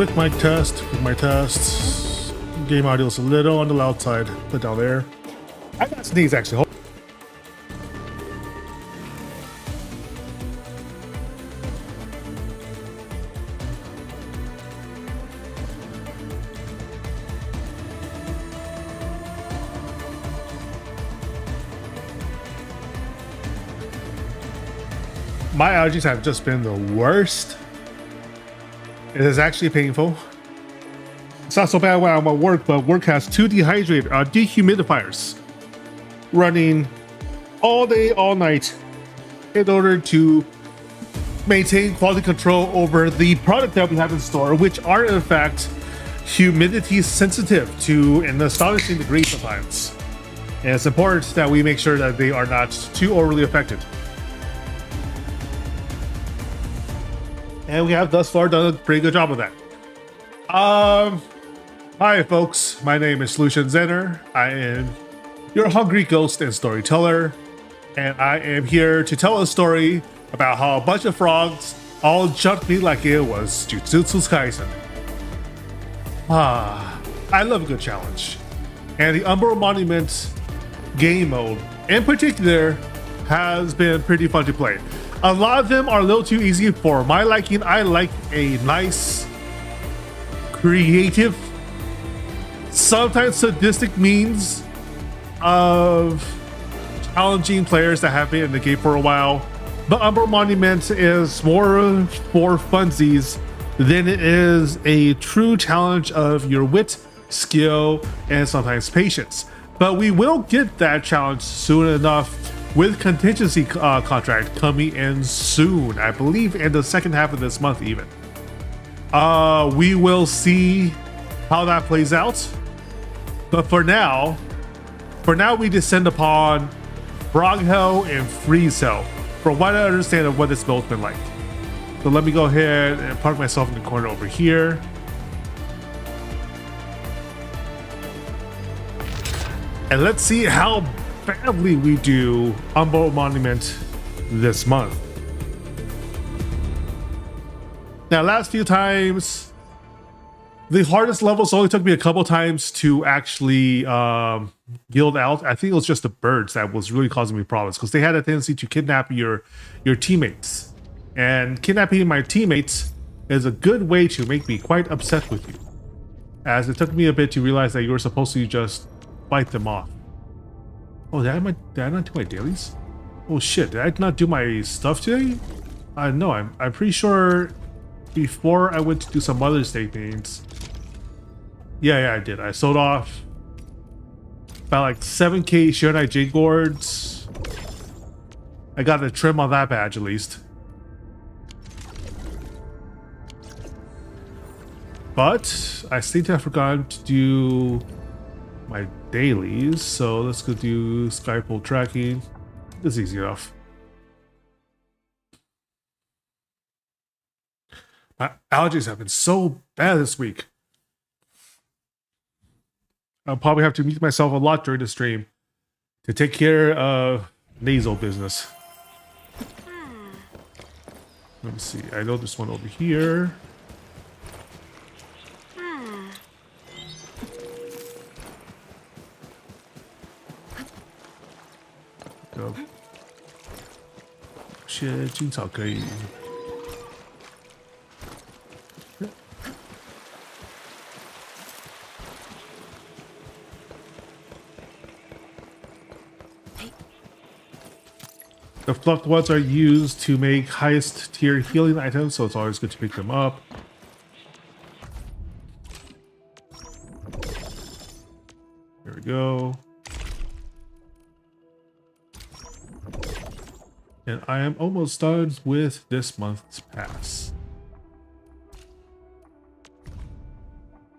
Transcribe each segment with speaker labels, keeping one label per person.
Speaker 1: Quick mic test. Quick mic test. Game audio is a little on the loud side. Put down there. I got sneeze actually. My allergies have just been the worst. It is actually painful. It's not so bad when I'm at work, but work has two dehumidifiers running all day, all night in order to maintain quality control over the product that we have in store, which are in fact humidity sensitive to an astonishing degree sometimes. And it's important that we make sure that they are not too overly affected. And we have thus far done a pretty good job of that. Hi folks, my name is Lucian Zenner. I am your hungry ghost and storyteller. And I am here to tell a story about how a bunch of frogs all jumped me like it was Jujutsu Kaisen. I love a good challenge. And the Umbral Monument game mode in particular has been pretty fun to play. A lot of them are a little too easy for my liking. I like a nice, creative, sometimes sadistic means of challenging players that have been in the game for a while. But Umbral Monument is more for funsies than it is a true challenge of your wit, skill, and sometimes patience. But we will get that challenge soon enough, with contingency contract coming in soon, I believe in the second half of this month even. We will see how that plays out. But for now we descend upon Frog Hell and Freeze Hell, from what I understand of what this build's been like. So let me go ahead and park myself in the corner over here. And let's see how badly we do Umbral Monument this month. Now, last few times, the hardest levels only took me a couple times to actually guild out. I think it was just the birds that was really causing me problems, because they had a tendency to kidnap your teammates. And kidnapping my teammates is a good way to make me quite upset with you, as it took me a bit to realize that you were supposed to just fight them off. Oh, did I not do my dailies? Oh shit, did I not do my stuff today? No, I'm pretty sure before I went to do some Mother's Day things. Yeah, I did. I sold off about like 7k Shiranai Jade Gourds. I got a trim on that badge at least. But I think I forgot to do my dailies, so let's go do Skypole tracking. It's easy enough. My allergies have been so bad this week. I'll probably have to mute myself a lot during the stream to take care of nasal business. Let me see. I know this one over here. Go. 些青草可以。The fluffed ones are used to make highest tier healing items, so it's always good to pick them up. There we go. And I am almost done with this month's pass.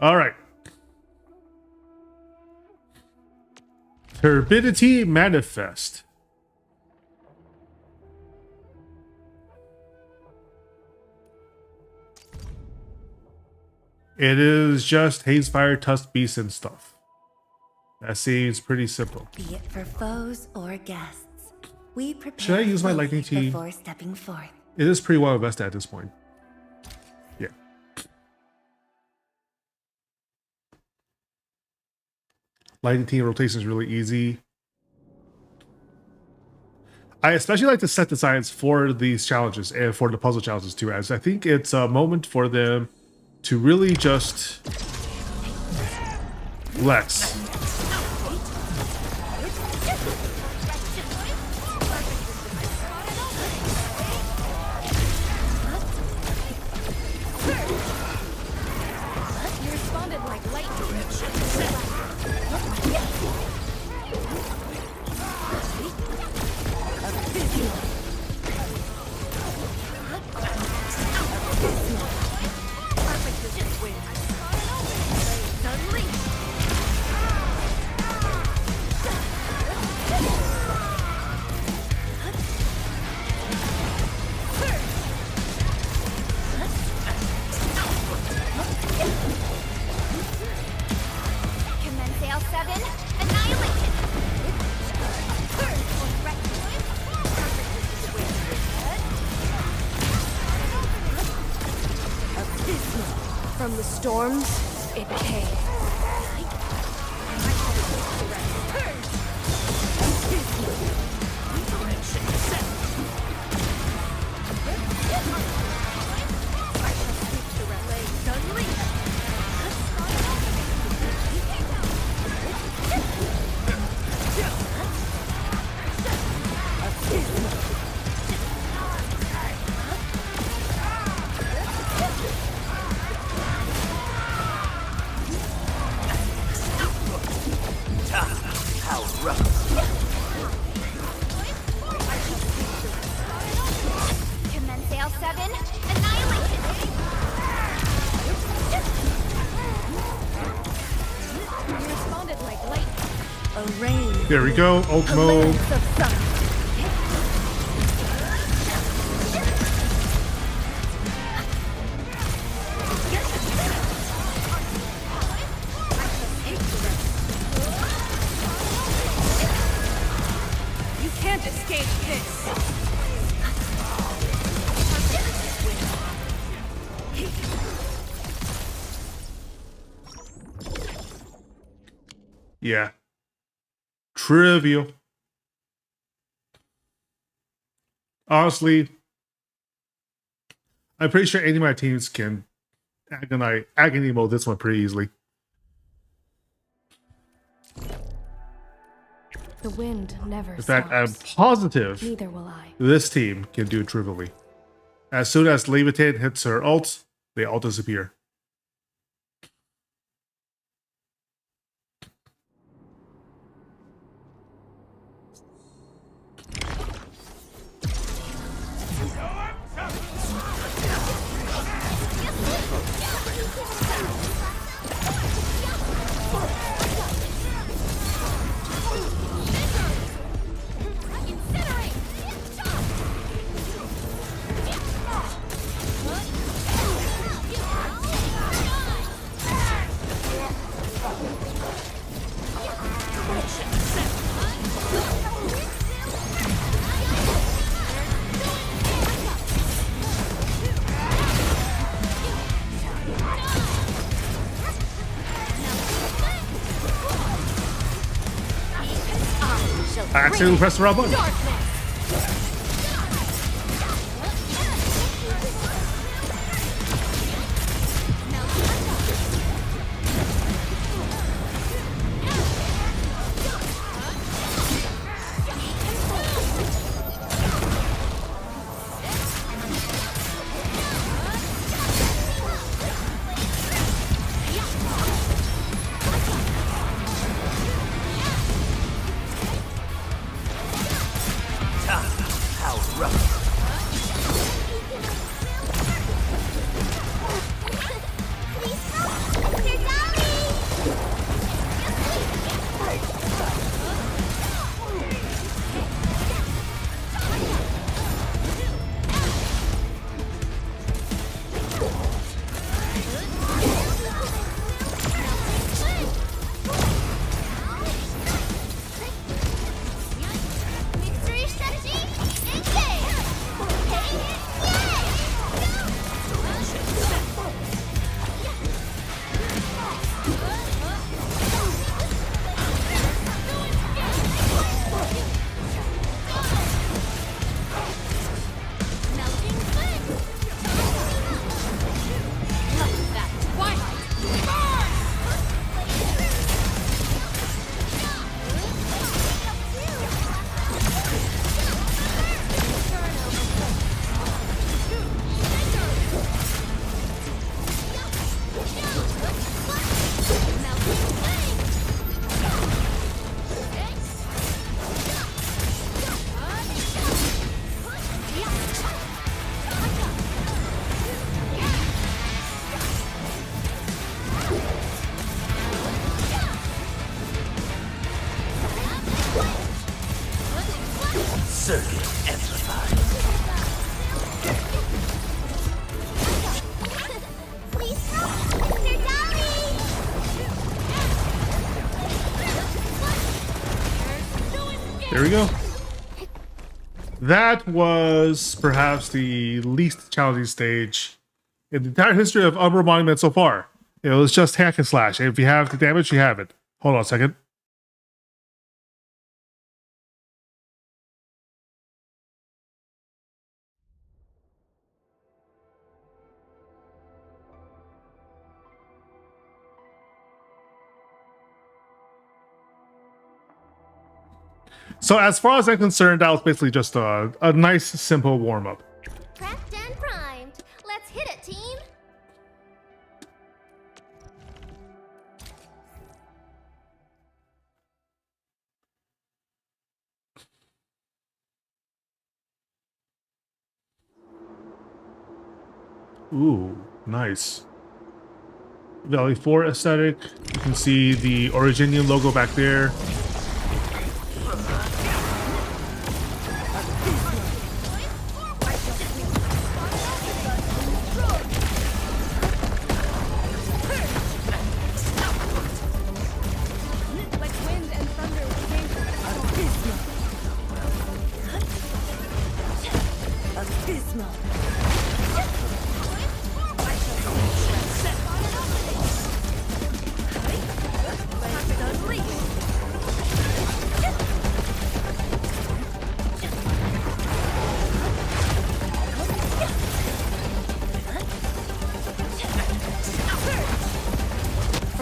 Speaker 1: All right. Turbidity Manifest. It is just haze, fire, tusk, beast, and stuff. That seems pretty simple.
Speaker 2: Be it for foes or guests, we prepare.
Speaker 1: Should I use my lightning team?
Speaker 2: Before stepping forth.
Speaker 1: It is pretty well invested at this point. Yeah. Lightning team rotation is really easy. I especially like to set designs for these challenges and for the puzzle challenges too, as I think it's a moment for them to really just flex.
Speaker 3: From the storms, it came.
Speaker 1: There we go, ult mode.
Speaker 3: You can't escape this.
Speaker 1: Yeah. Trivial. Honestly, I'm pretty sure any of my teams can agony mode this one pretty easily.
Speaker 3: The wind never
Speaker 1: In fact, I'm
Speaker 3: stops.
Speaker 1: positive
Speaker 3: Neither will I.
Speaker 1: this team can do it trivially. As soon as Levitate hits her ult, they all disappear. I accidentally pressed the wrong button.
Speaker 4: Circuit amplified.
Speaker 5: Please stop, Mr. Dolly!
Speaker 1: There we go. That was perhaps the least challenging stage in the entire history of Umbral Monument so far. It was just hack and slash. If you have the damage, you have it. Hold on a second. So as far as I'm concerned, that was basically just a nice, simple warm-up.
Speaker 5: Prepped and primed. Let's hit it, team!
Speaker 1: Ooh, nice. Valley 4 aesthetic. You can see the Originian logo back there.
Speaker 3: Like wind and thunder we came from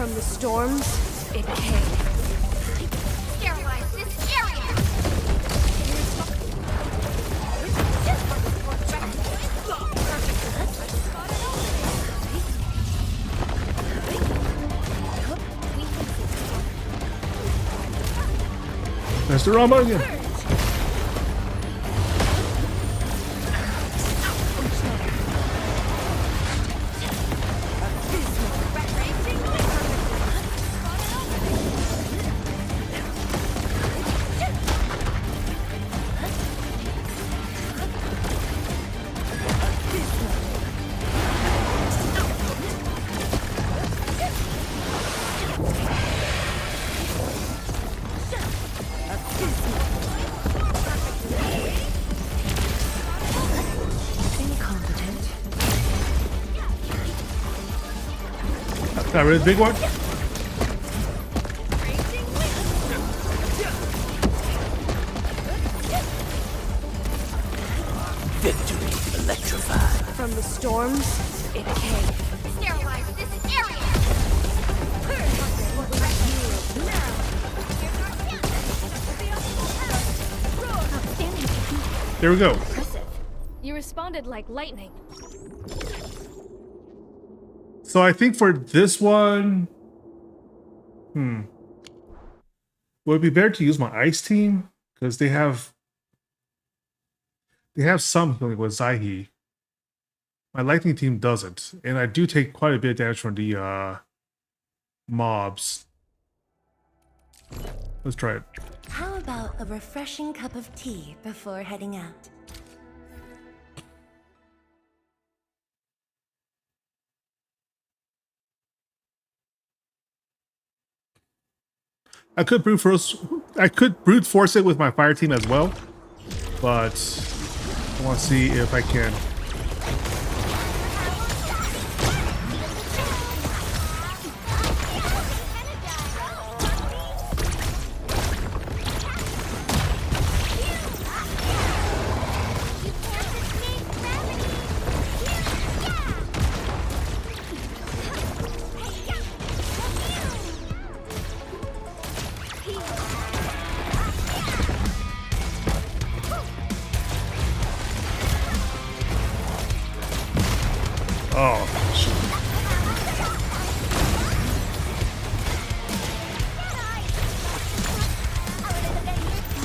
Speaker 3: From the storms, it came.
Speaker 5: Sterilize this area!
Speaker 1: There's the Rama again. That really big one?
Speaker 4: Victory electrified.
Speaker 3: From the storms, it came.
Speaker 5: Sterilize this area!
Speaker 1: There we go.
Speaker 3: Impressive. You responded like lightning.
Speaker 1: So I think for this one, would it be better to use my ice team? Because they have some healing with Zaihi. My lightning team doesn't. And I do take quite a bit of damage from the mobs. Let's try it.
Speaker 2: How about a refreshing cup of tea before heading out?
Speaker 1: I could brute force it with my fire team as well, but I want to see if I can. Oh, shit.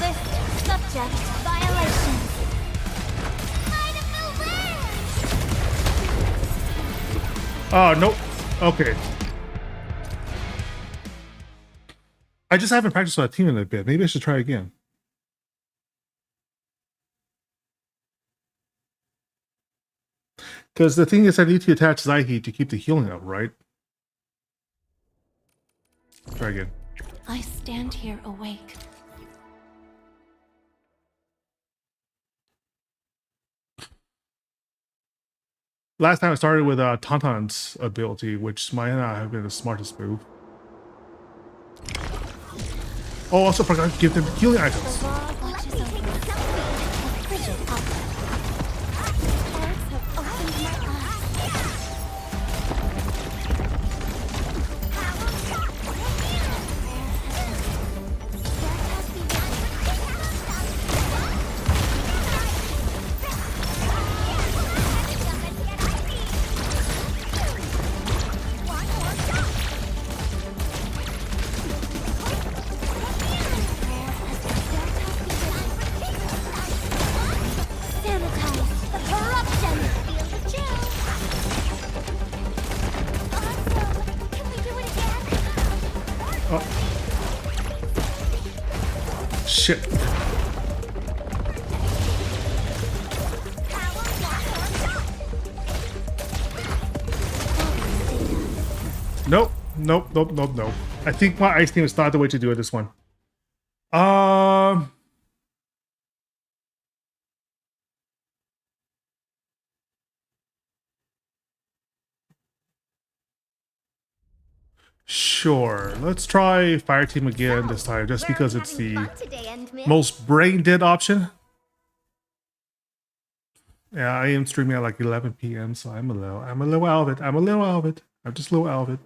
Speaker 5: List subject violations.
Speaker 1: Oh, nope. Okay. I just haven't practiced with that team in a bit. Maybe I should try again. Because the thing is, I need to attach Zai to keep the healing up, right? Try again.
Speaker 2: I stand here awake.
Speaker 1: Last time I started with Tauntaun's ability, which might not have been the smartest move. Oh, also forgot to give them healing items.
Speaker 2: Watches over us. A frigid outlook. Stars have opened my eyes.
Speaker 5: Sanitize the corruption. Feel the chill. Awesome. Can we do it again?
Speaker 1: Shit. Nope. Nope. I think my ice team is not the way to do it this one. Sure. Let's try fire team again this time, just because it's the most brain dead option. Yeah, I am streaming at like 11 p.m., so I'm a little out of it. I'm just a little out of it.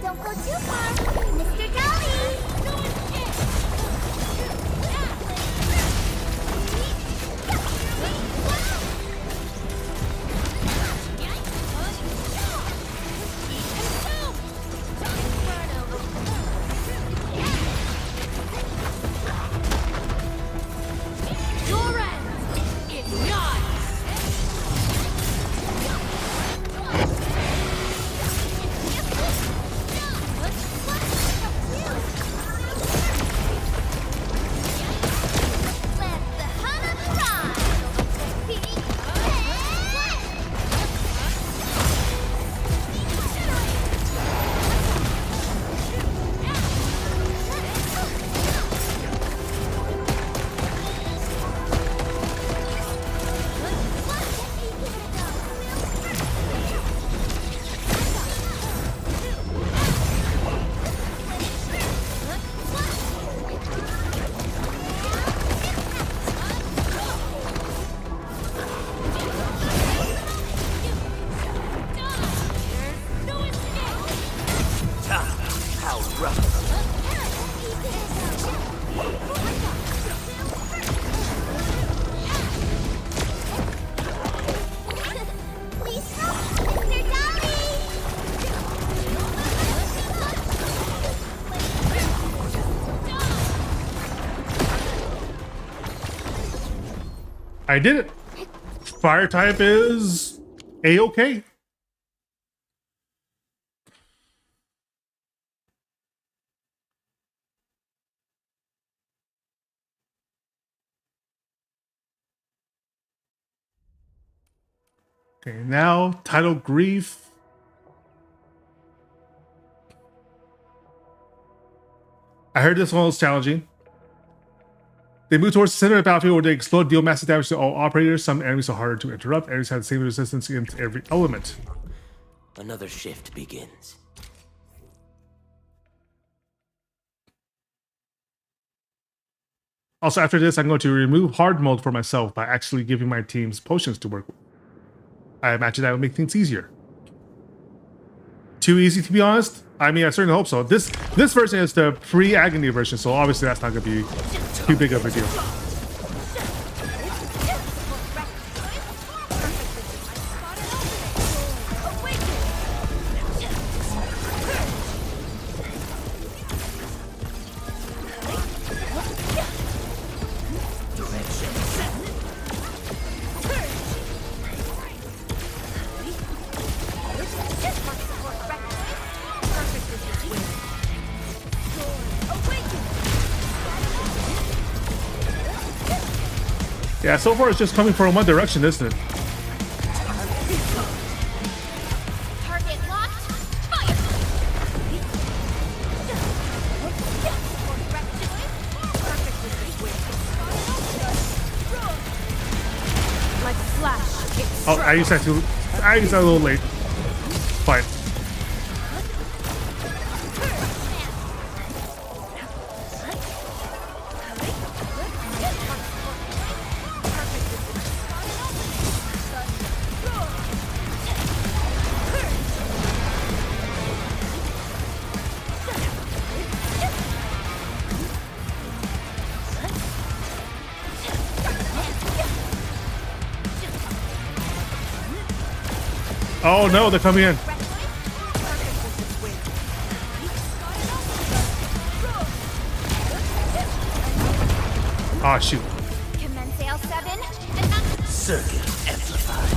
Speaker 5: Don't go too far, Mr.
Speaker 3: Your end is not.
Speaker 4: How rough.
Speaker 5: Please stop, Mr.
Speaker 1: I did it. Fire type is A-okay. Okay, now title grief. I heard this one was challenging. They move towards the center of the battlefield where they explode, deal massive damage to all operators. Some enemies are harder to interrupt. Enemies have the same resistance against every element.
Speaker 4: Another shift begins.
Speaker 1: Also, after this, I'm going to remove hard mode for myself by actually giving my teams potions to work with. I imagine that would make things easier. Too easy, to be honest? I mean, I certainly hope so. This version is the pre-agony version, so obviously that's not going to be too big of a deal. Yeah, so far it's just coming from one direction, isn't it?
Speaker 5: Target locked. Fire. Like flash.
Speaker 1: Oh, I used that a little late. Fine. Oh no, they're coming in. Ah, shoot.
Speaker 5: Commence L7 and not
Speaker 4: Circuit amplified.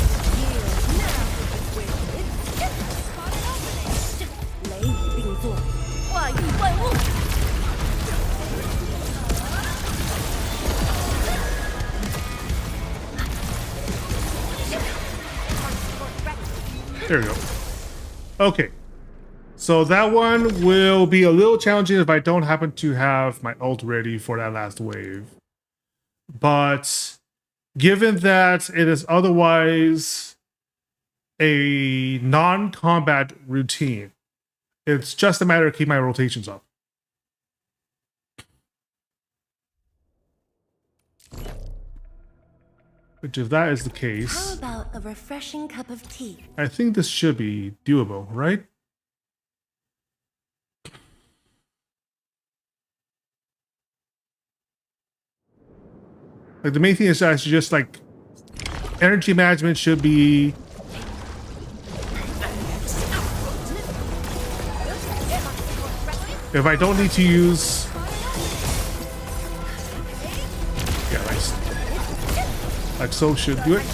Speaker 1: There we go. Okay. So that one will be a little challenging if I don't happen to have my ult ready for that last wave. But given that it is otherwise a non-combat routine, it's just a matter of keeping my rotations up. Which, if that is the
Speaker 2: How
Speaker 1: case,
Speaker 2: about a refreshing cup of tea?
Speaker 1: I think this should be doable, right? Like, the main thing is that just like energy management should be if I don't need to use, yeah, like so should do it.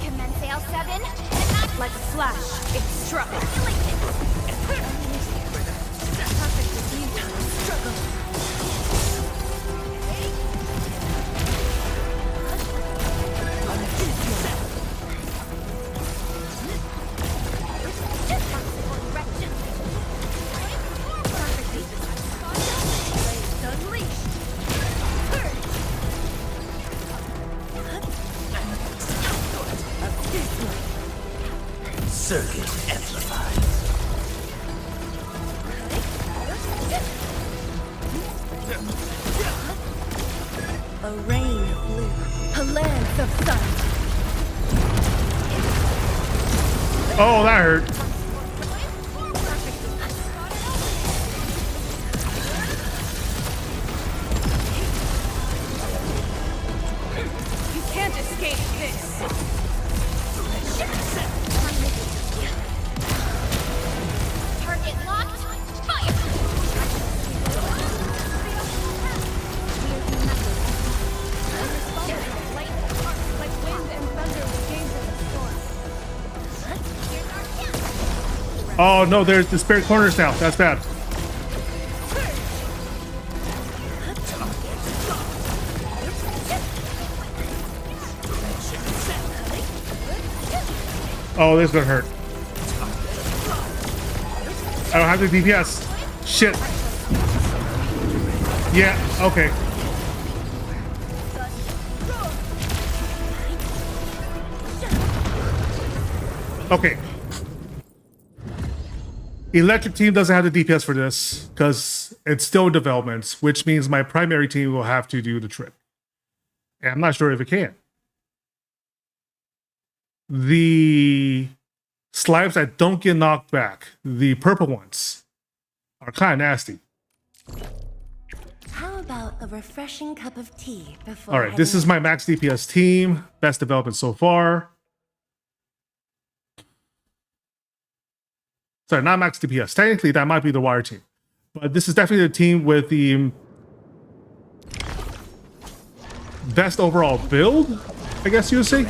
Speaker 5: commence L7 and not like flash. It's struck.
Speaker 4: Circuit amplified.
Speaker 2: A rain of blue, a lance of sun.
Speaker 1: Oh, that hurt. Oh no, there's the spirit corners now. That's bad. Oh, this is gonna hurt. I don't have the DPS. Shit. Yeah, okay. Okay. Electric team doesn't have the DPS for this because it's still in development, which means my primary team will have to do the trick. And I'm not sure if it can. The slimes that don't get knocked back, the purple ones, are kind of nasty.
Speaker 2: How about a refreshing cup of tea before?
Speaker 1: All right, this is my max DPS team. Best development so far. Sorry, not max DPS. Technically, that might be the wire team. But this is definitely the team with the best overall build, I guess you would say.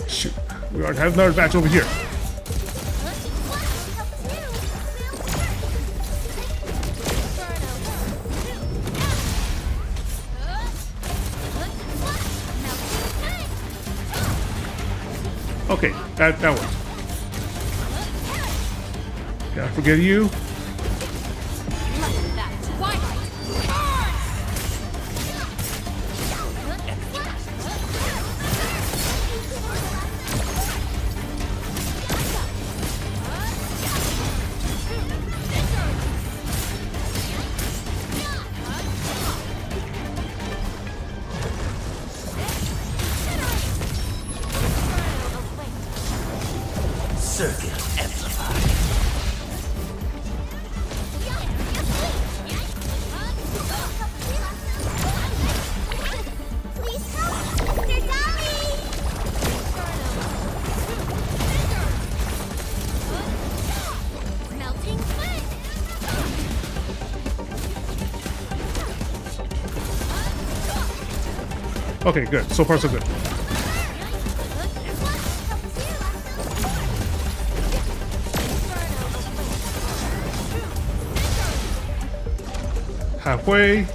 Speaker 1: Shoot, we already have another match over here. Okay, that worked. Gotta forget you.
Speaker 4: Circuit amplified.
Speaker 5: Please help, Mr. Dolly! Melting flame!
Speaker 1: Okay, good. So far, so good. Halfway.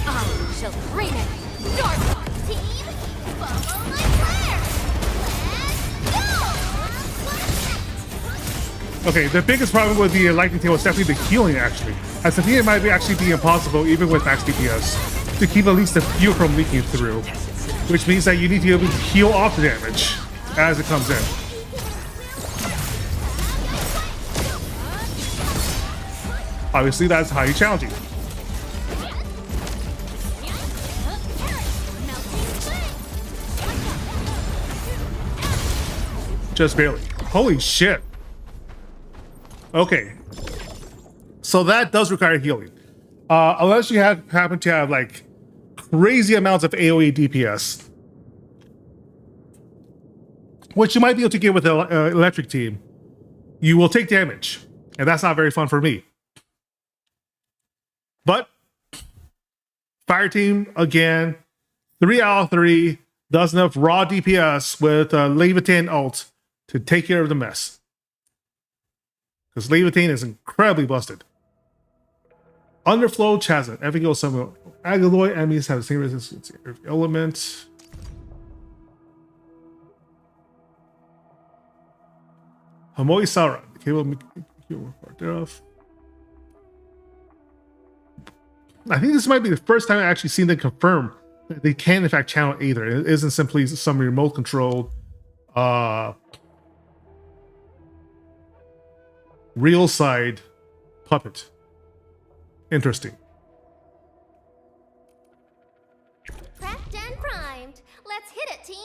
Speaker 5: I shall bring it! Dark team, follow my plan! Let's go!
Speaker 1: Okay, the biggest problem with the lightning tail is definitely the healing, actually. As I think it might actually be impossible, even with max DPS, to keep at least a few from leaking through. Which means that you need to be able to heal off the damage as it comes in. Obviously, that's highly challenging. Just barely. Holy shit. Okay. So that does require healing. Unless you happen to have like crazy amounts of AoE DPS. Which you might be able to get with the electric team. You will take damage. And that's not very fun for me. But fire team, again, 3 out of 3 does enough raw DPS with Leviathan ult to take care of the mess. Because Leviathan is incredibly busted. Underflow Chasm. Every go some Agaloy enemies have the same resistance to every element. Hamoi Saura. Cable thereof. I think this might be the first time I've actually seen them confirm that they can in fact channel Aether. It isn't simply some remote controlled real side puppet. Interesting.
Speaker 5: Prepped and primed. Let's hit it, team.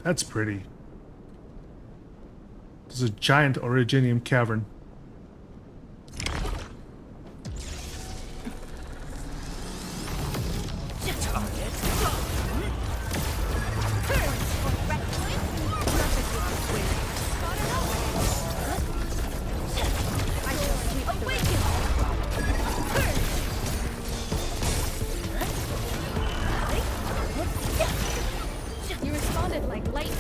Speaker 1: That's pretty. There's a giant originium cavern.
Speaker 3: You responded like lightning.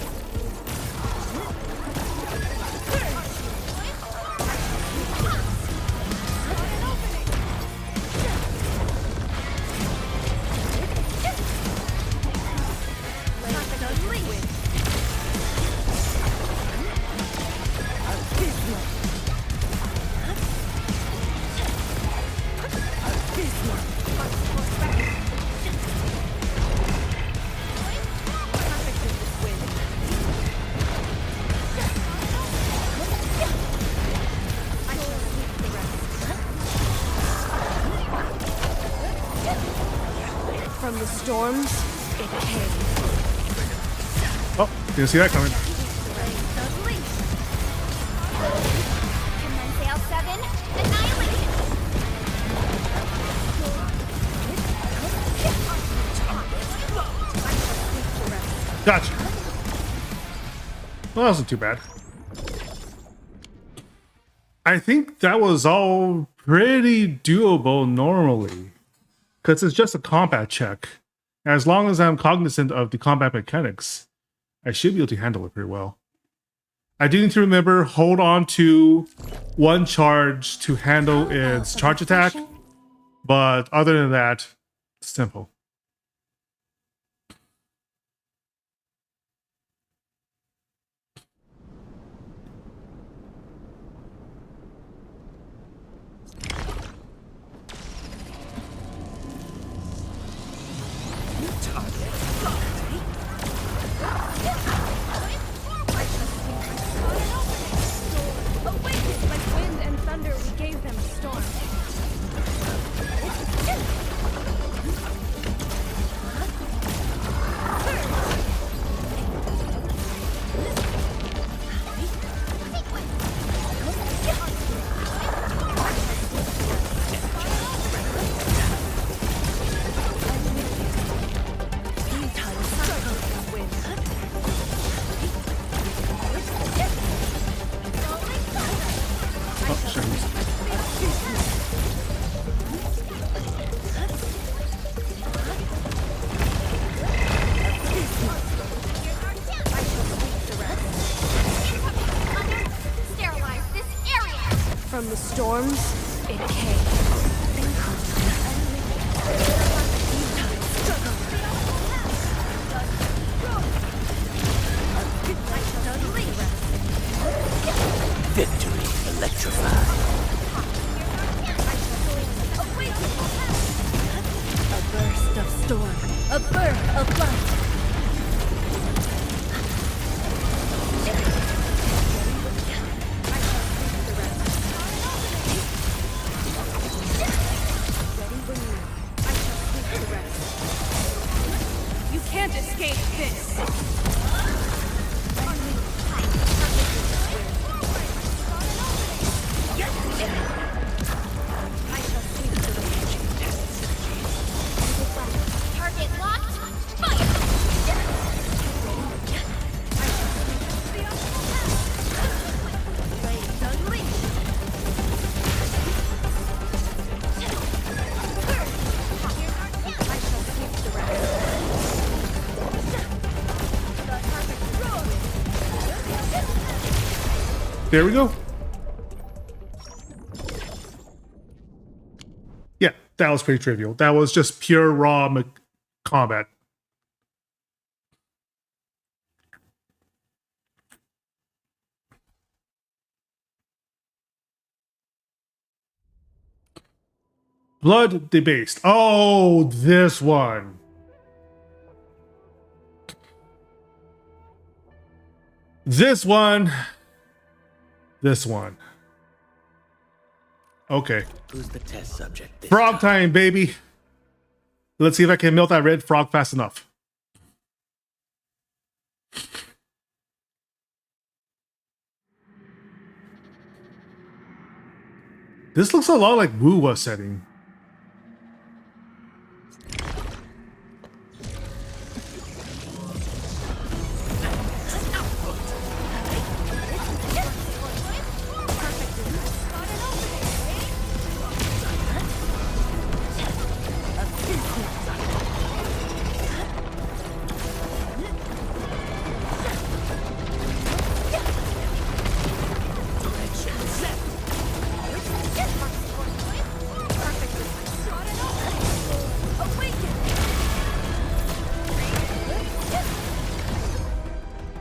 Speaker 3: From the storms, it came.
Speaker 1: Oh, didn't see that coming.
Speaker 5: Command sail 7. Annihilation.
Speaker 1: Gotcha. Well, that wasn't too bad. I think that was all pretty doable normally. Because it's just a combat check. As long as I'm cognizant of the combat mechanics, I should be able to handle it pretty well. I do need to remember, hold on to one charge to handle its charge attack. But other than that, it's simple.
Speaker 3: Like wind and thunder, we gave them a storm.
Speaker 1: Oh, shit.
Speaker 5: Sterilize this area.
Speaker 3: From the storms, it came.
Speaker 4: Victory electrified.
Speaker 3: A burst of storm, a birth of light.
Speaker 1: There we go. Yeah, that was pretty trivial. That was just pure raw combat. Blood debased. Oh, this one. This one. This one. Okay.
Speaker 4: Who's the test subject this
Speaker 1: Frog time, baby. Let's see if I can melt that red frog fast enough. This looks a lot like Wu was setting.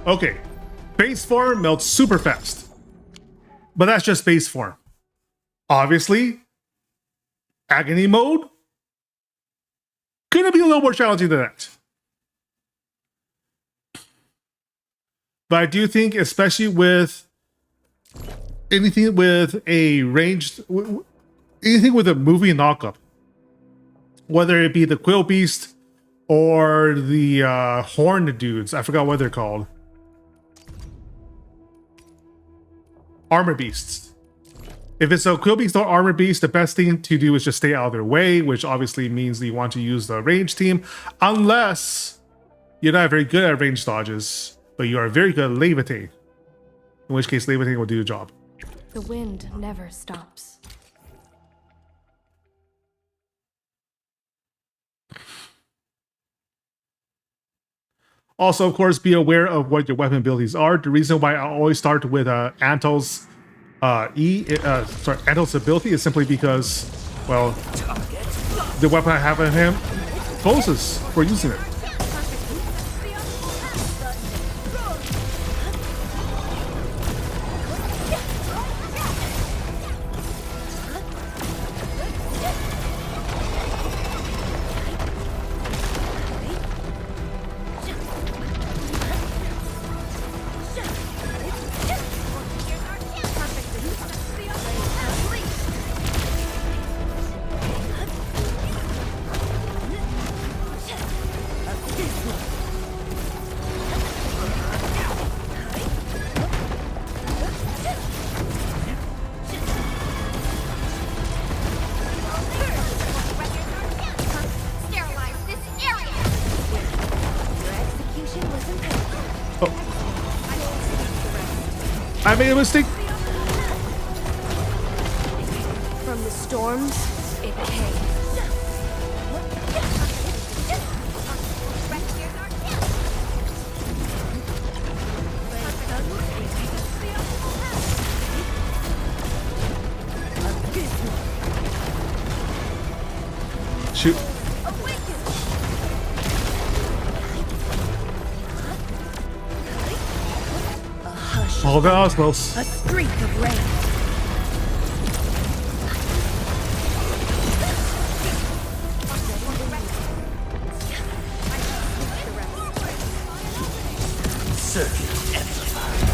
Speaker 1: Okay, base form melts super fast, but that's just base form. Obviously, agony mode gonna be a little more challenging than that. But I do think, especially with anything with a ranged, anything with a moving knockup, whether it be the Quill Beast or the Horned dudes, I forgot what they're called. Armor Beasts. If it's a Quill Beast or Armor Beast, the best thing to do is just stay out of their way, which obviously means that you want to use the range team, unless you're not very good at range dodges, but you are very good at levitating. In which case, levitating will do the job.
Speaker 3: The wind never stops.
Speaker 1: Also, of course, be aware of what your weapon abilities are. The reason why I always start with Antel's Antel's ability is simply because, well, the weapon I have on him closes for using it. I made a mistake.
Speaker 3: From the storms, it came.
Speaker 1: Shoot. Oh, that was close.
Speaker 3: A streak of rain.
Speaker 4: Circuit amplified.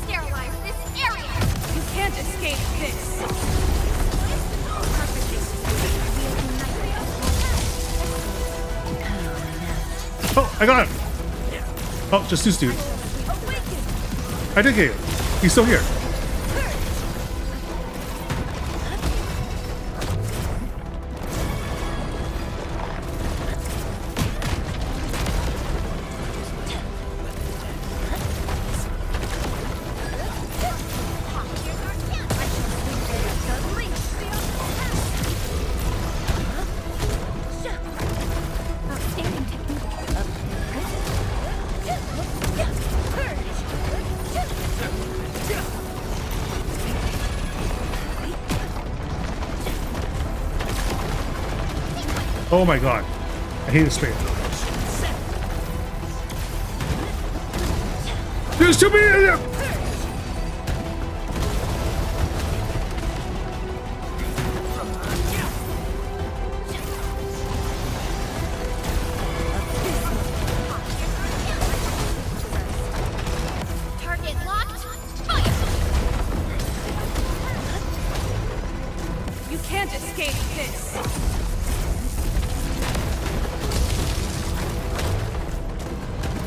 Speaker 5: Sterilize this area.
Speaker 3: You can't escape this.
Speaker 1: Oh, I got him. Oh, just this dude. I did get him. He's still here. Oh my god. I hate this straight. There's too many of them!
Speaker 5: Target locked. Fire!
Speaker 3: You can't escape this.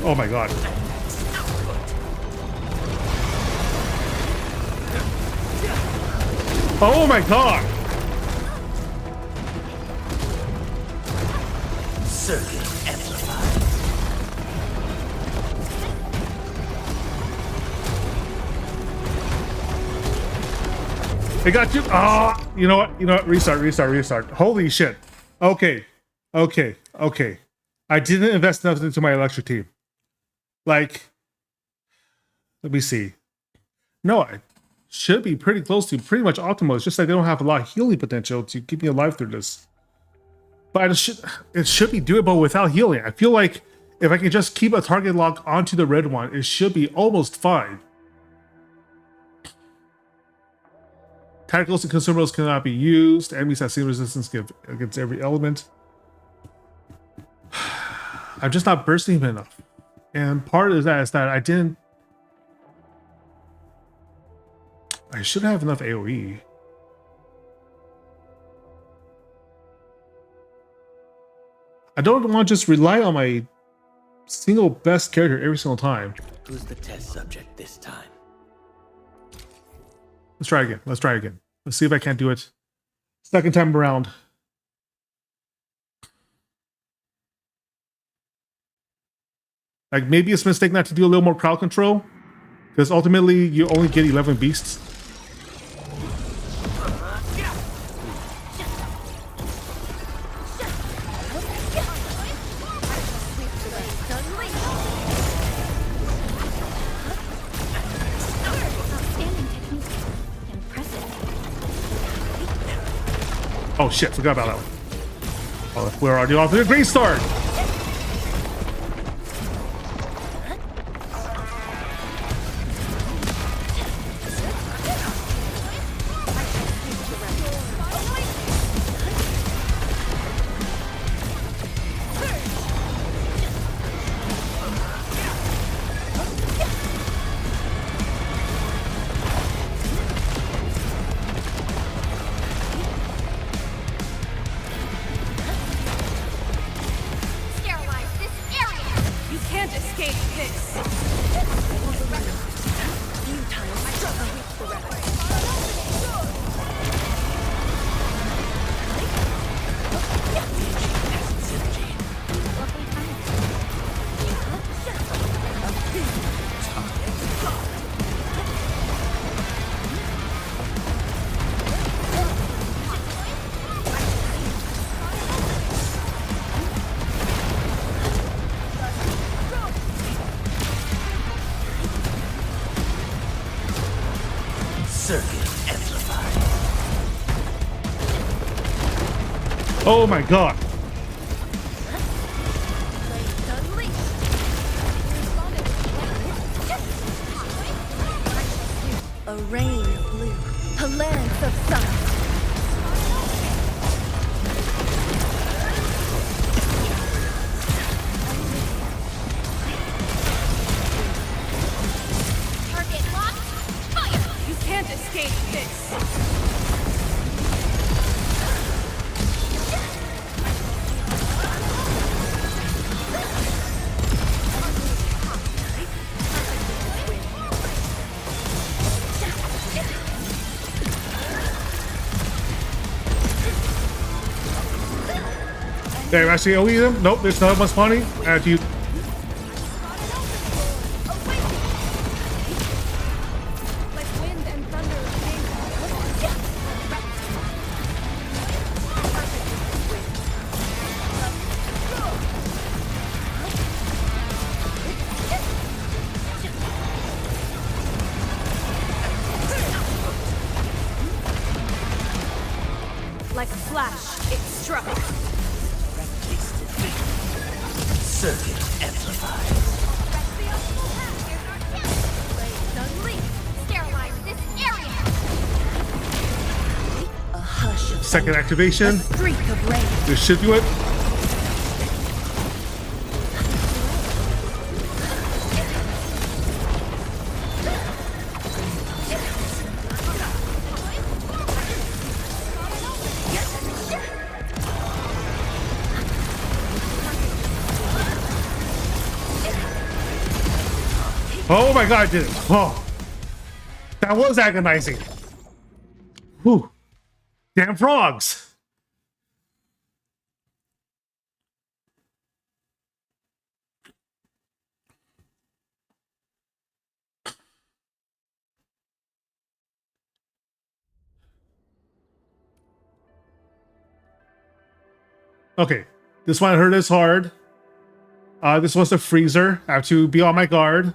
Speaker 1: Oh my god. Oh my god!
Speaker 4: Circuit amplified.
Speaker 1: It got you. Ah, you know what? You know what? Restart. Holy shit. Okay. I didn't invest enough into my electric team. Like, let me see. No, I should be pretty close to pretty much optimal. It's just like they don't have a lot of healing potential to keep me alive through this. But it should be doable without healing. I feel like if I can just keep a target lock onto the red one, it should be almost fine. Tacticals and consumables cannot be used. Enemies have same resistance against every element. I'm just not bursting him enough. And part of that is that I should have enough AoE. I don't want to just rely on my single best character every single time.
Speaker 4: Who's the test subject this time?
Speaker 1: Let's try again. Let's see if I can't do it second time around. Like, maybe it's a mistake not to do a little more crowd control, because ultimately you only get 11 beasts.
Speaker 2: Outstanding technique. Impressive.
Speaker 1: Oh shit, forgot about that one. Oh, we're already off to a great start.
Speaker 5: Sterilize this area.
Speaker 3: You can't escape this.
Speaker 4: Circuit amplified.
Speaker 1: Oh my god.
Speaker 2: A rain of blue. A lance of sun.
Speaker 5: Target locked. Fire!
Speaker 3: You can't escape this.
Speaker 1: There, actually AoE them. Nope, there's not much money. And you.
Speaker 3: Like wind and thunder like a flash, it struck.
Speaker 4: Circuit amplified.
Speaker 5: Sterilize this area.
Speaker 2: A hush of
Speaker 1: Second activation.
Speaker 2: streak of rain.
Speaker 1: This should do it. Oh my god, I did it. Oh, that was agonizing. Whew. Damn frogs. Okay, this one hurt us hard. This was the freezer. I have to be on my guard.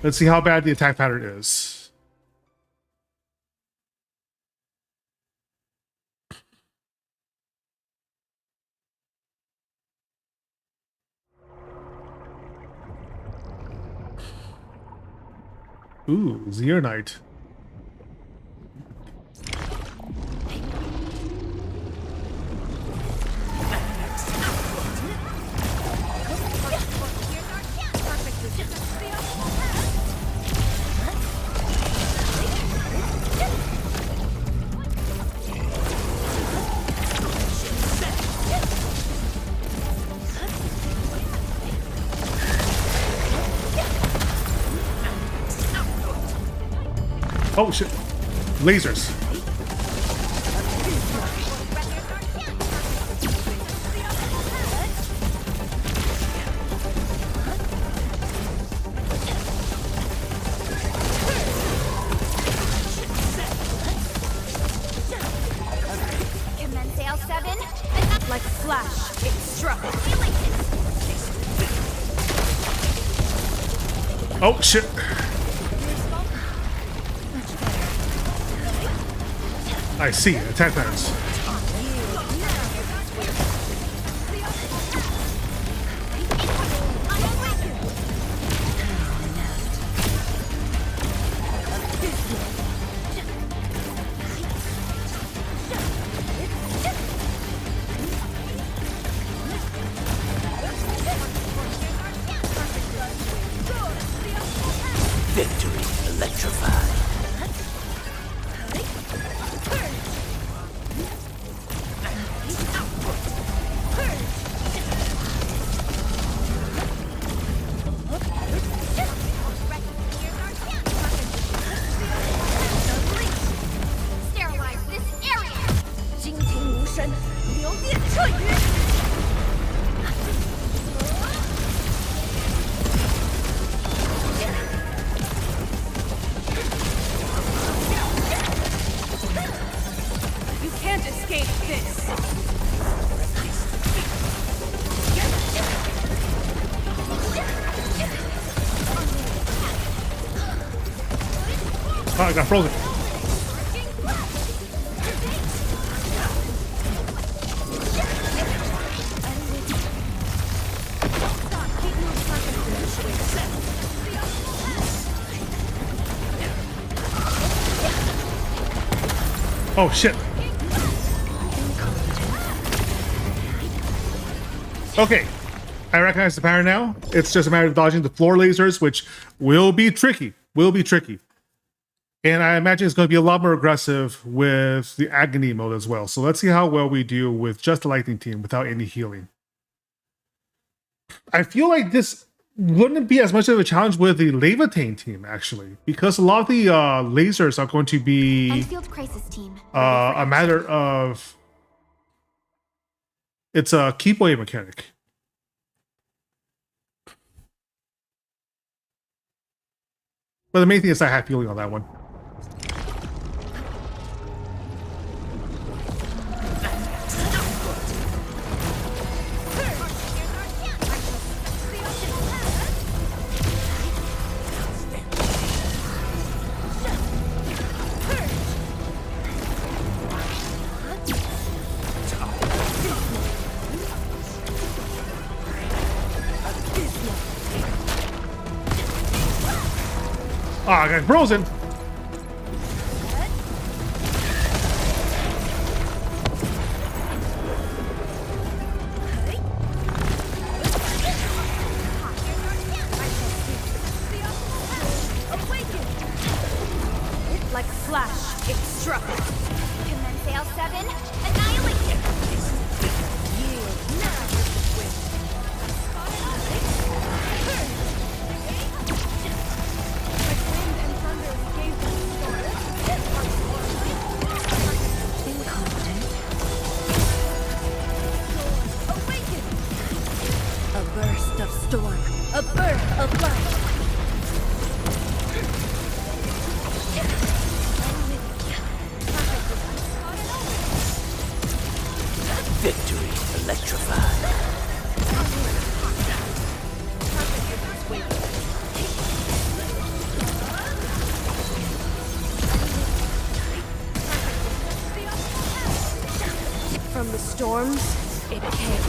Speaker 1: Let's see how bad the attack pattern is. Ooh, Zeonite. Oh shit. Lasers.
Speaker 5: Commence L7.
Speaker 3: Like a flash, it struck.
Speaker 1: Oh shit. I see. Attack patterns.
Speaker 4: Victory electrified.
Speaker 5: Sterilize this area.
Speaker 2: 惊天无声，流电彻雨。
Speaker 3: You can't escape this.
Speaker 1: Oh, I got frozen. Oh shit. Okay, I recognize the pattern now. It's just a matter of dodging the floor lasers, which will be tricky. And I imagine it's going to be a lot more aggressive with the agony mode as well. So let's see how well we do with just the lightning team without any healing. I feel like this wouldn't be as much of a challenge with the Levitain team, actually, because a lot of the lasers are going to be
Speaker 5: Enfield Crisis Team.
Speaker 1: a matter of... It's a keep away mechanic. But the main thing is I have healing on that one. Ah, I got frozen.
Speaker 3: Like flash, it struck.
Speaker 5: Commence L7, annihilation.
Speaker 3: Like wind and thunder, we gave them awaken.
Speaker 2: A burst of storm. A birth of light.
Speaker 4: Victory electrified.
Speaker 3: From the storms, it came.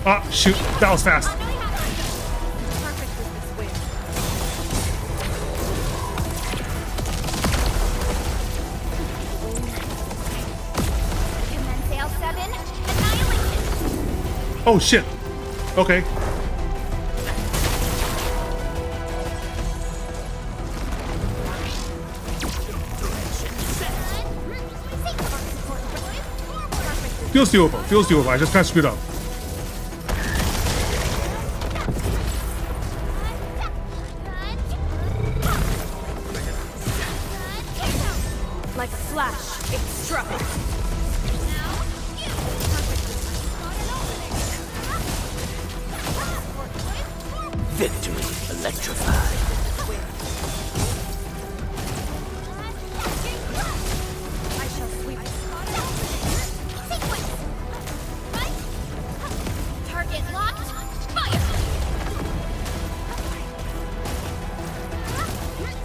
Speaker 1: Ah, shoot. That was fast.
Speaker 3: Perfect with this wind.
Speaker 5: Commence L7, annihilation.
Speaker 1: Oh, shit. Okay. Feels doable. Feels doable. I just kind of screwed up.
Speaker 3: Like flash, it struck.
Speaker 4: Victory electrified.
Speaker 3: I shall sweep.
Speaker 5: Sequence. Target locked. Fire.
Speaker 3: I shall sweep.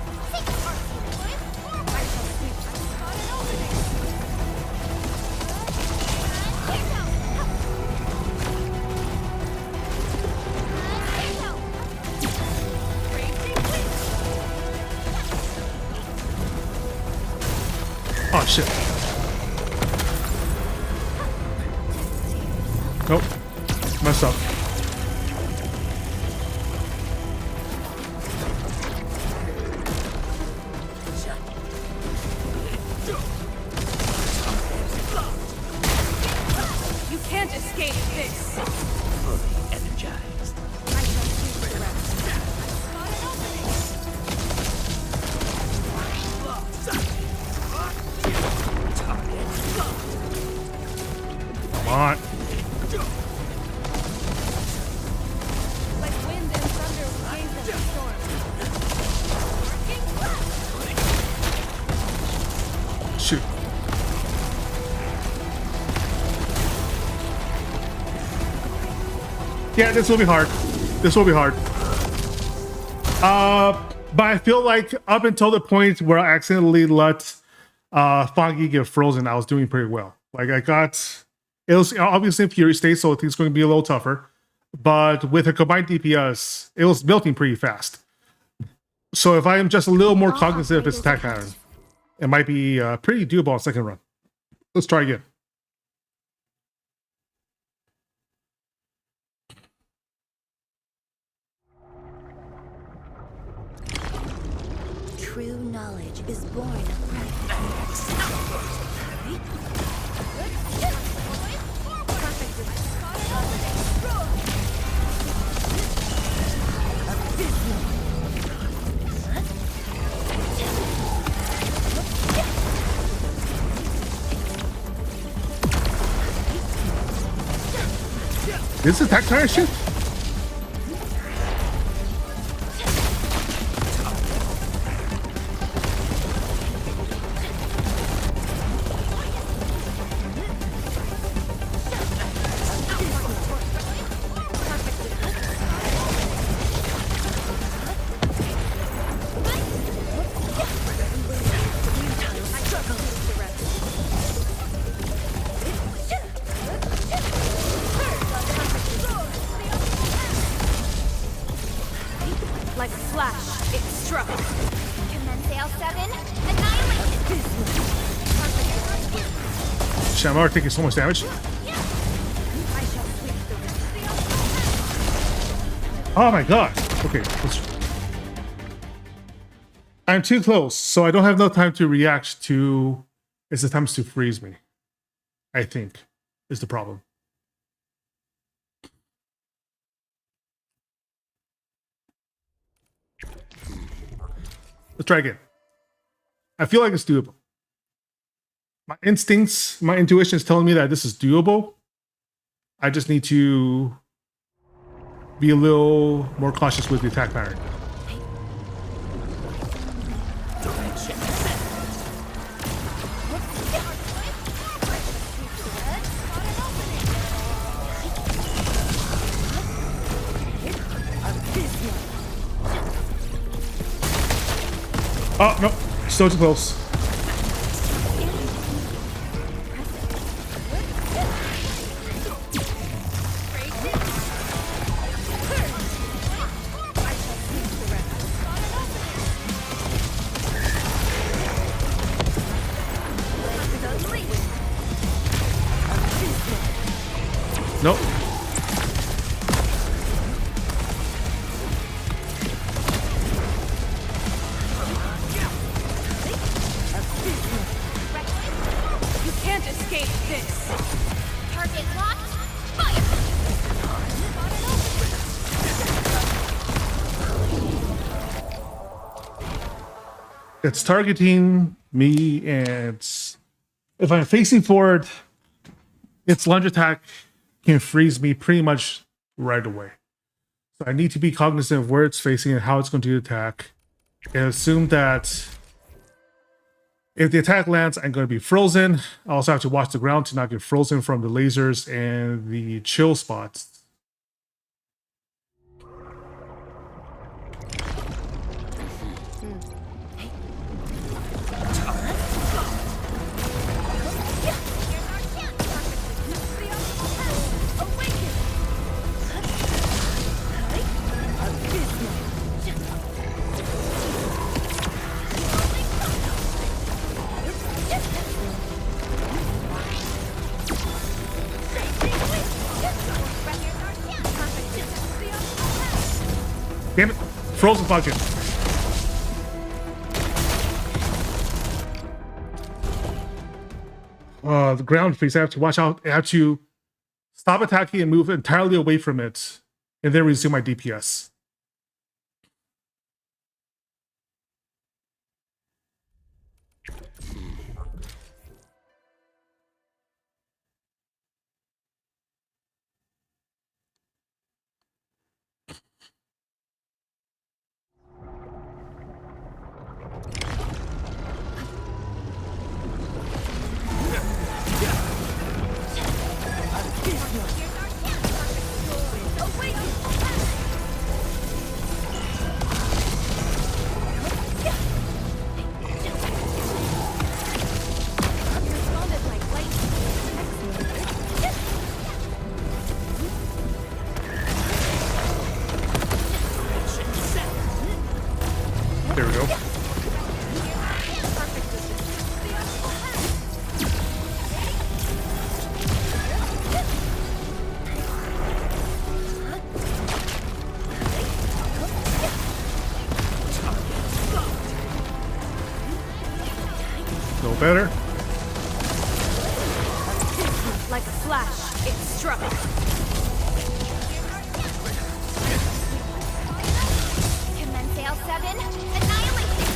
Speaker 1: Oh, shit. Nope. Messed up.
Speaker 3: You can't escape this.
Speaker 4: Fully energized.
Speaker 3: I shall sweep the rest.
Speaker 1: Come on.
Speaker 3: Like wind and thunder, we gave them a storm.
Speaker 1: Shoot. Yeah, this will be hard. This will be hard. But I feel like up until the point where I accidentally let Foggy get frozen, I was doing pretty well. Like I got, it was obviously in Fury state, so I think it's going to be a little tougher. But with a combined DPS, it was melting pretty fast. So if I am just a little more cognizant of its attack pattern, it might be pretty doable on second run. Let's try again.
Speaker 2: True knowledge is born of practice.
Speaker 1: This is attack tire shit? Shit, I'm already taking so much damage.
Speaker 3: I shall sweep the river.
Speaker 1: Oh my god. Okay. I'm too close, so I don't have no time to react to its attempts to freeze me. I think is the problem. Let's try again. I feel like it's doable. My instincts, my intuition is telling me that this is doable. I just need to be a little more cautious with the attack pattern.
Speaker 4: Direction set.
Speaker 1: Oh, no. Still too close. Nope.
Speaker 3: You can't escape this.
Speaker 5: Target locked. Fire!
Speaker 1: It's targeting me, and if I'm facing forward, its lunge attack can freeze me pretty much right away. So I need to be cognizant of where it's facing and how it's going to attack, and assume that if the attack lands, I'm going to be frozen. I also have to watch the ground to not get frozen from the lasers and the chill spots. Damn it! Frozen bucket. The ground phase. I have to watch out. I have to stop attacking and move entirely away from it, and then resume my DPS. There we go. No better.
Speaker 3: Like a flash, it struck.
Speaker 5: Commence L7. Annihilation.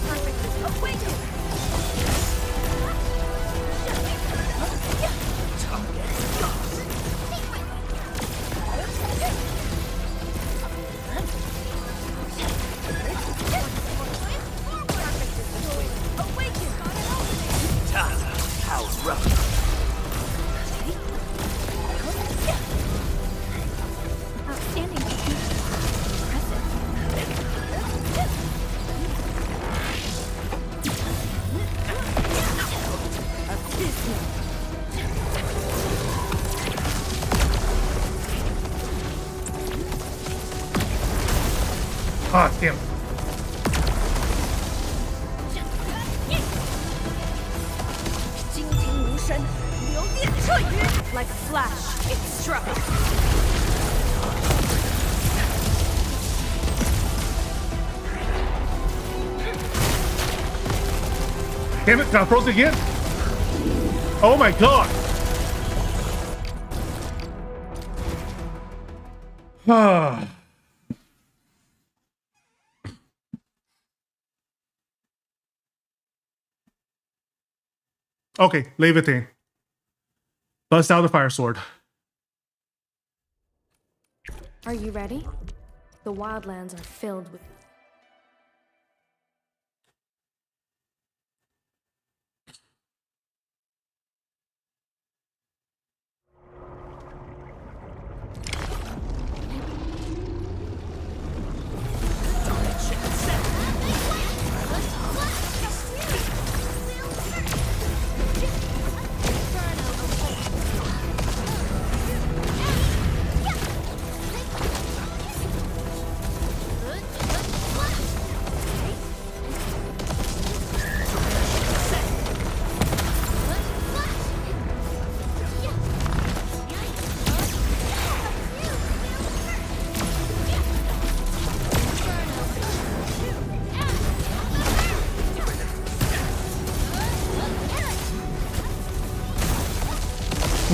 Speaker 5: Perfect. Awaken.
Speaker 4: Tana, how rough.
Speaker 2: Outstanding. Impressive.
Speaker 1: Ah, damn.
Speaker 3: Like a flash, it struck.
Speaker 1: Damn it, got frozen again. Oh my god. Ah. Okay, Levitain. Bust out the fire sword.
Speaker 3: Are you ready? The wildlands are filled with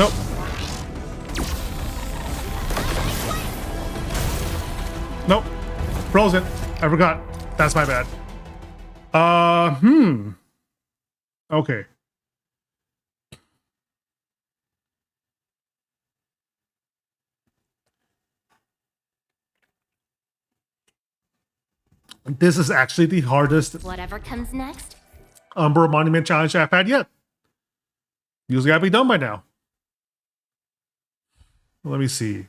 Speaker 1: Nope. Nope. Frozen. I forgot. That's my bad. Okay. This is actually the hardest
Speaker 5: Whatever comes next.
Speaker 1: Umbral Monument challenge I've had yet. Usually gotta be done by now. Let me see.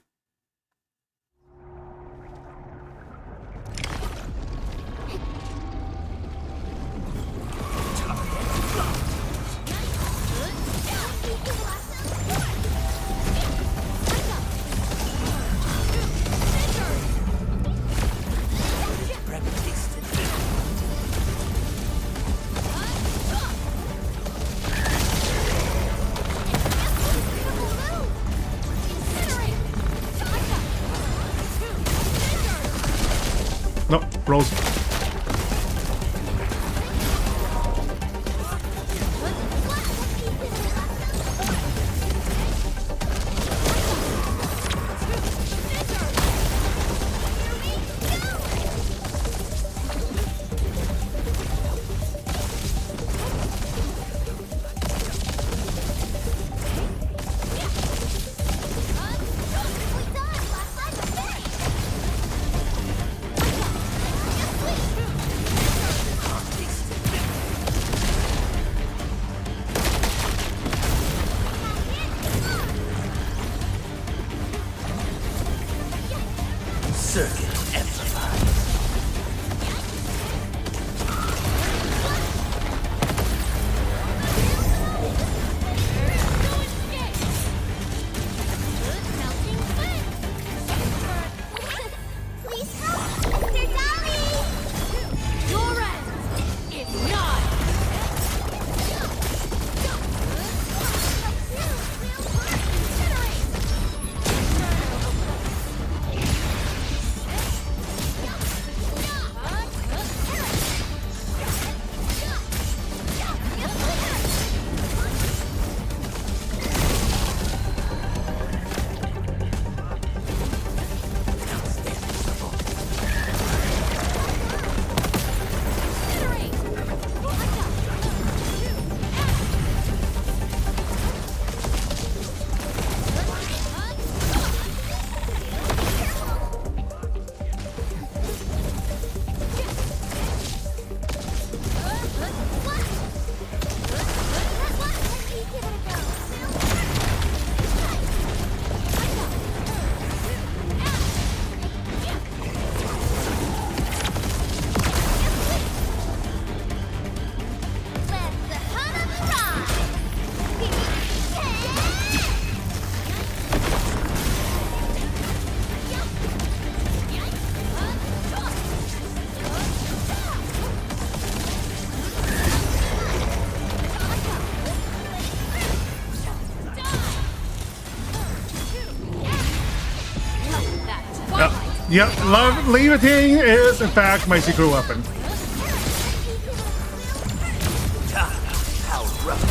Speaker 1: Yep, levitating is in fact my secret weapon.
Speaker 4: How rough.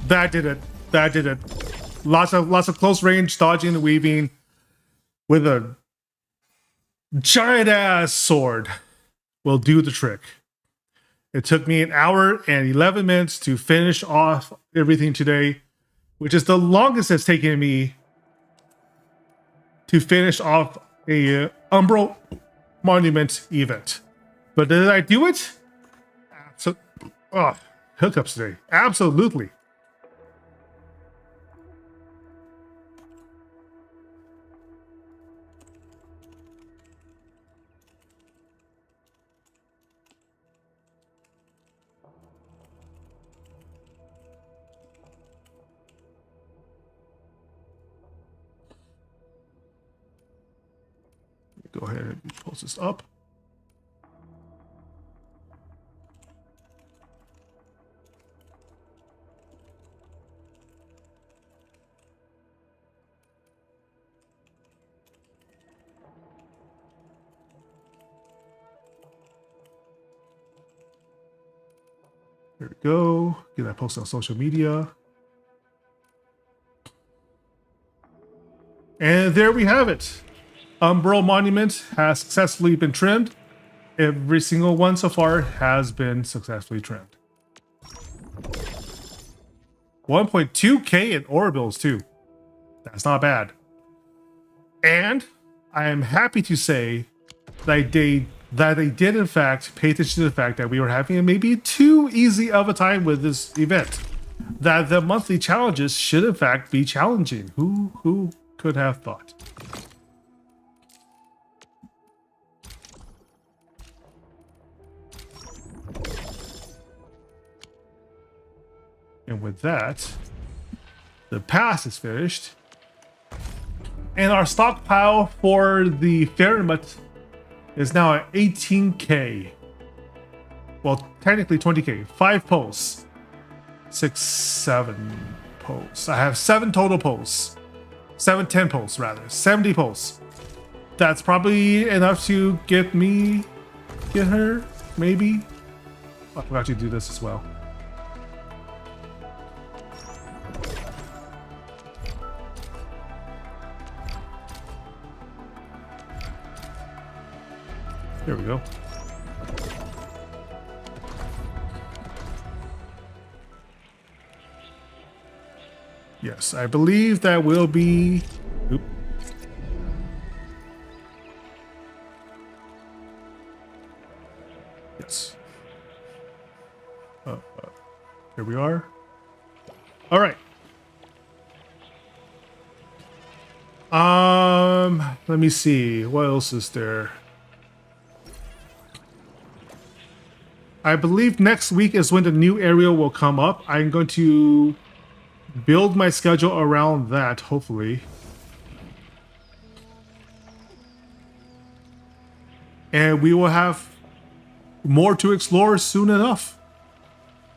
Speaker 1: That did it. That did it. Lots of close range dodging and weaving with a giant ass sword will do the trick. It took me 1 hour and 11 minutes to finish off everything today, which is the longest it's taken me to finish off a Umbral Monument event. But did I do it? So, hookups today. Absolutely. Go ahead and post this up. There we go. Get that posted on social media. And there we have it. Umbral Monument has successfully been trimmed. Every single one so far has been successfully trimmed. 1.2k in ore bills too. That's not bad. And I am happy to say that they did in fact pay attention to the fact that we were having maybe too easy of a time with this event. That the monthly challenges should in fact be challenging. Who could have thought? And with that, the pass is finished. And our stockpile for the Ferrymutt is now at 18k. Well, technically 20k. 5 posts. 7 posts. I have 7 total posts. 10 posts rather. 70 posts. That's probably enough to get her, maybe. I forgot to do this as well. There we go. Yes, I believe that will be... Oop. Yes. Here we are. All right. Let me see. What else is there? I believe next week is when the new area will come up. I'm going to build my schedule around that, hopefully. And we will have more to explore soon enough.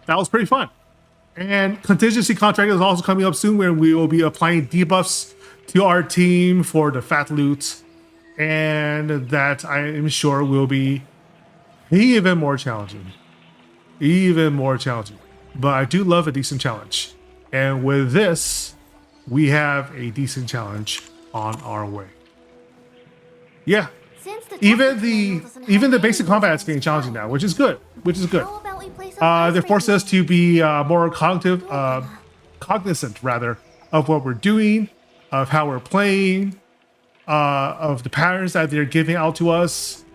Speaker 1: That was pretty fun. And contingency contract is also coming up soon, where we will be applying debuffs to our team for the fat loot. And that I am sure will be even more challenging. Even more challenging. But I do love a decent challenge. And with this, we have a decent challenge on our way. Yeah. Even the basic combat is getting challenging now, which is good. They force us to be more cognizant rather of what we're doing, of how we're playing, of the patterns that they're giving out to us,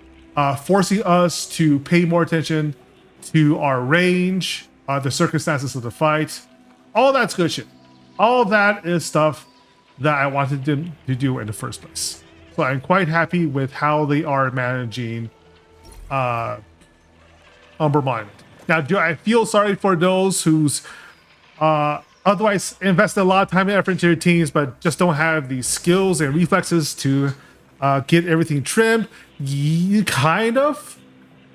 Speaker 1: forcing us to pay more attention to our range, the circumstances of the fight. All that's good shit. All that is stuff that I wanted to do in the first place. So I'm quite happy with how they are managing Umbral Monument. Now, do I feel sorry for those who's otherwise invested a lot of time and effort into their teams, but just don't have the skills and reflexes to get everything trimmed? Kind of.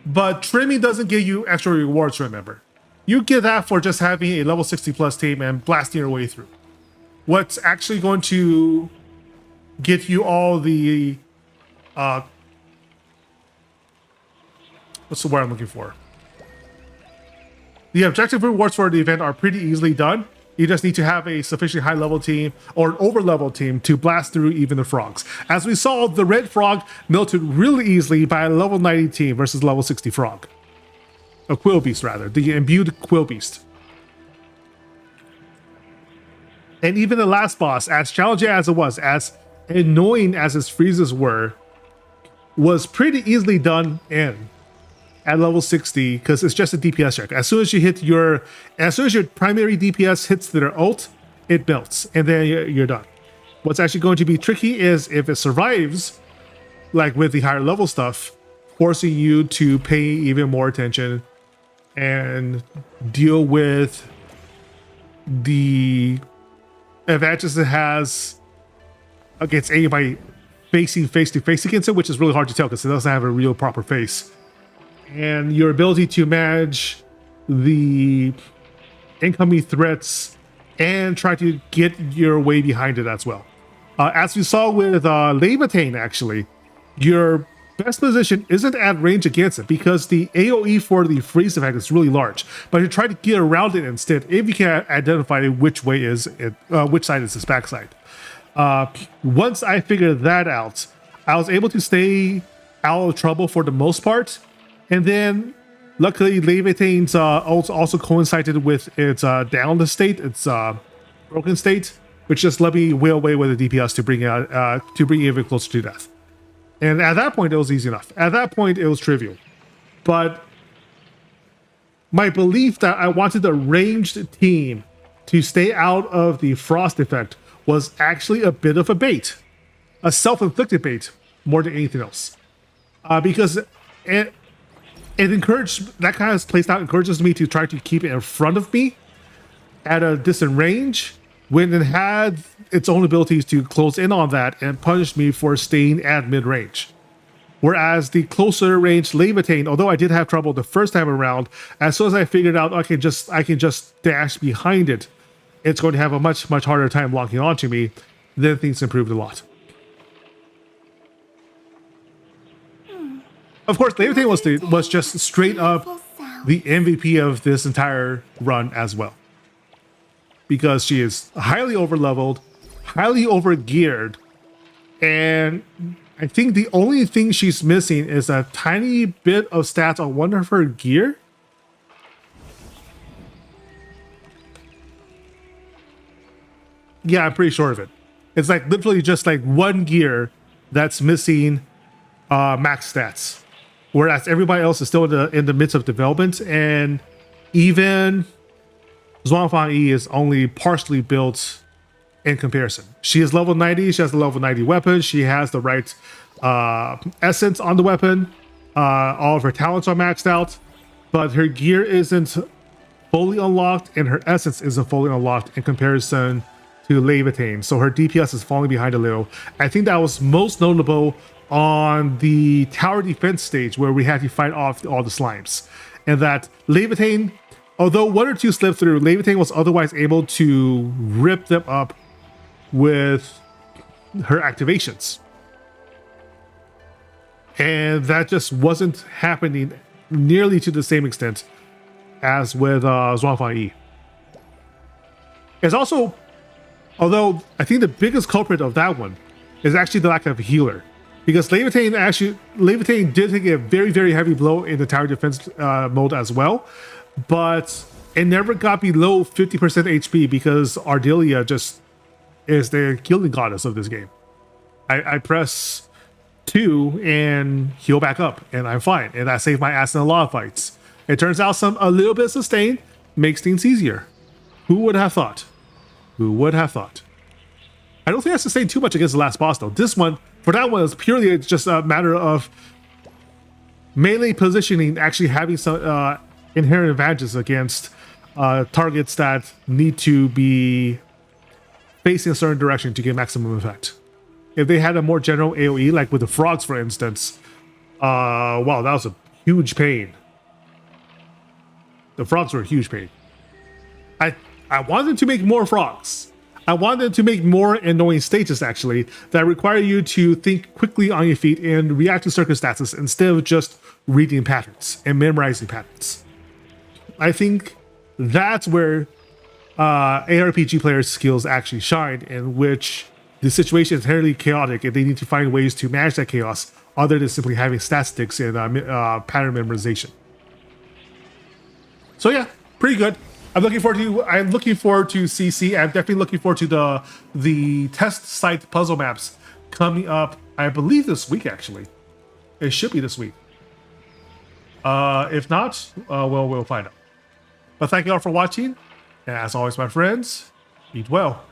Speaker 1: But trimming doesn't give you extra rewards, remember. You get that for just having a level 60 plus team and blasting your way through. What's actually going to get you all the what's the word I'm looking for? The objective rewards for the event are pretty easily done. You just need to have a sufficiently high level team or an over level team to blast through even the frogs. As we saw, the red frog melted really easily by a level 90 team versus level 60 frog. A quill beast rather, the imbued quill beast. And even the last boss, as challenging as it was, as annoying as his freezes were, was pretty easily done in at level 60 because it's just a DPS check. As soon as your primary DPS hits their ult, it melts, and then you're done. What's actually going to be tricky is if it survives, like with the higher level stuff, forcing you to pay even more attention and deal with the advantages it has against anybody facing face to face against it, which is really hard to tell because it doesn't have a real proper face. And your ability to manage the incoming threats and try to get your way behind it as well. As we saw with Levitain, actually, your best position isn't at range against it because the AoE for the freeze effect is really large. But you try to get around it instead if you can identify which way is it, which side is its backside. Once I figured that out, I was able to stay out of trouble for the most part. And then, luckily, Levitain's ult also coincided with its down state, its broken state, which just let me whale away with the DPS to bring it even closer to death. And at that point, it was easy enough. At that point, it was trivial. But my belief that I wanted a ranged team to stay out of the frost effect was actually a bit of a bait, a self-inflicted bait more than anything else, because it encouraged, that kind of playstyle encourages me to try to keep it in front of me at a distant range when it had its own abilities to close in on that and punish me for staying at mid-range. Whereas the closer range Levitain, although I did have trouble the first time around, as soon as I figured out I can just dash behind it, it's going to have a much harder time locking onto me. Then things improved a lot. Of course, Levitain was just straight up the MVP of this entire run as well. Because she is highly overleveled, highly overgeared, and I think the only thing she's missing is a tiny bit of stats on one of her gear. Yeah, I'm pretty sure of it. It's like literally just like one gear that's missing max stats. Whereas everybody else is still in the midst of development, and even Zhuangfang Yi is only partially built in comparison. She is level 90, she has the level 90 weapon, she has the right essence on the weapon, all of her talents are maxed out, but her gear isn't fully unlocked and her essence isn't fully unlocked in comparison to Levitain, so her DPS is falling behind a little. I think that was most notable on the tower defense stage where we had to fight off all the slimes, and that Levitain, although one or two slipped through, Levitain was otherwise able to rip them up with her activations. And that just wasn't happening nearly to the same extent as with Zhuangfang Yi. It's also, although I think the biggest culprit of that one is actually the lack of a healer. Because Levitain did take a very heavy blow in the tower defense mode as well, but it never got below 50% HP because Ardelia just is the healing goddess of this game. I press 2 and heal back up, and I'm fine, and that saved my ass in a lot of fights. It turns out a little bit of sustain makes things easier. Who would have thought? Who would have thought? I don't think I sustained too much against the last boss though. This one, for that one, it's purely just a matter of melee positioning actually having some inherent advantages against targets that need to be facing a certain direction to get maximum effect. If they had a more general AoE, like with the frogs, for instance, wow, that was a huge pain. The frogs were a huge pain. I wanted to make more frogs. I wanted to make more annoying stages, actually, that require you to think quickly on your feet and react to circumstances instead of just reading patterns and memorizing patterns. I think that's where ARPG players' skills actually shine, in which the situation is inherently chaotic and they need to find ways to manage that chaos other than simply having statistics and pattern memorization. So yeah, pretty good. I'm looking forward to CC. I'm definitely looking forward to the test site puzzle maps coming up, I believe this week actually. It should be this week. If not, well, we'll find out. But thank you all for watching. And as always, my friends, eat well.